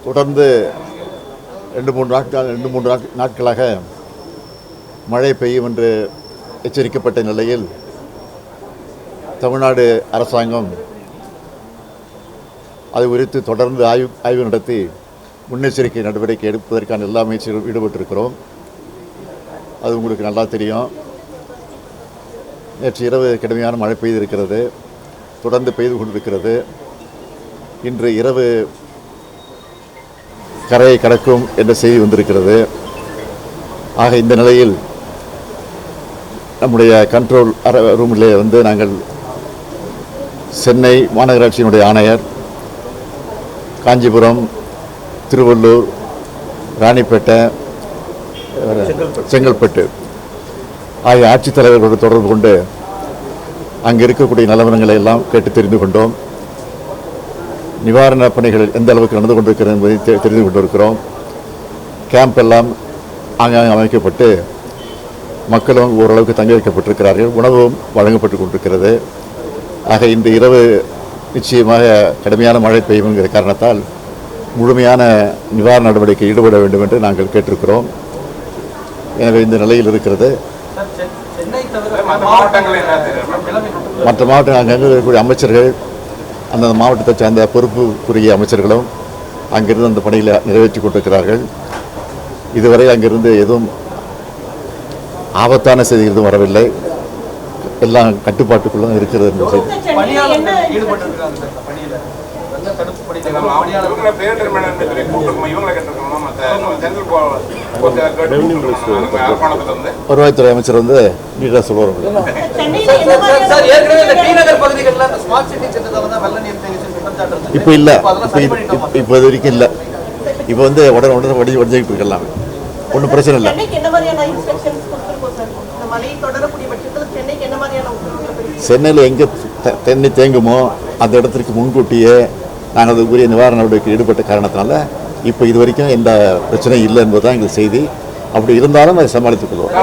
தொடர்ந்து ரெண்டு மூன்று நாட்களாக மழை பெய்யும் என்று எச்சரிக்கப்பட்ட நிலையில் தமிழ்நாடு அரசாங்கம் அது குறித்து தொடர்ந்து ஆய்வு நடத்தி முன்னெச்சரிக்கை நடவடிக்கை எடுப்பதற்கான எல்லா முயற்சிகளும் ஈடுபட்டிருக்கிறோம். அது உங்களுக்கு நல்லா தெரியும். நேற்று இரவு கடுமையான மழை பெய்திருக்கிறது, தொடர்ந்து பெய்து கொண்டிருக்கிறது. இன்று இரவு கரையை கடக்கும் என்ற செய்தி வந்திருக்கிறது. ஆக இந்த நிலையில் நம்முடைய கண்ட்ரோல் ரூமிலே நாங்கள் சென்னை மாநகராட்சியினுடைய ஆணையர், காஞ்சிபுரம், திருவள்ளூர், ராணிப்பேட்டை, செங்கல்பட்டு ஆகிய ஆட்சித்தலைவர்களோடு தொடர்பு கொண்டு அங்கே இருக்கக்கூடிய நிலவரங்களை எல்லாம் கேட்டு தெரிந்து கொண்டோம். நிவாரணப் பணிகள் எந்த அளவுக்கு நடந்து கொண்டிருக்கிறது என்பதை தெரிந்து கொண்டிருக்கிறோம். கேம்ப் எல்லாம் ஆங்காங்கே அமைக்கப்பட்டு மக்களும் ஓரளவுக்கு தங்க வைக்கப்பட்டிருக்கிறார்கள். உணவும் வழங்கப்பட்டு கொண்டிருக்கிறது. ஆக இந்த இரவு நிச்சயமாக கடுமையான மழை பெய்யும் என்கிற காரணத்தால் முழுமையான நிவாரண நடவடிக்கை ஈடுபட வேண்டும் என்று நாங்கள் கேட்டிருக்கிறோம். எனவே இந்த நிலையில் இருக்கிறது. மற்ற மாவட்டங்கள் அங்கங்கே இருக்கக்கூடிய அமைச்சர்கள், அந்தந்த மாவட்டத்தை சார்ந்த பொறுப்புக்குரிய அமைச்சர்களும் அங்கிருந்து அந்த பணியில் நிறைவேற்றி கொண்டிருக்கிறார்கள். இதுவரை அங்கிருந்து எதுவும் ஆபத்தான செய்தி எதுவும் வரவில்லை. எல்லாம் கட்டுப்பாட்டுக்குள்ள இருக்கிறது என்று வருவாய்த்துறை அமைச்சர் நீட்டாக சொல்லுவார். இப்போ இல்லை, இப்போ இது வரைக்கும் இல்லை. இப்போ உடனே வடிஞ்சிட்டு இருக்கலாம், ஒன்றும் பிரச்சனை இல்லை. சென்னையில் எங்கே தண்ணி தேங்குமோ அந்த இடத்திற்கு முன்கூட்டியே நாங்கள் அதுக்குரிய நிவாரண நடவடிக்கை ஈடுபட்ட காரணத்தினால இப்போ இது வரைக்கும் எந்த பிரச்சனையும் இல்லை என்பதுதான் எங்கள் செய்தி. அப்படி இருந்தாலும் அதை சமாளித்துக் கொள்வோம்.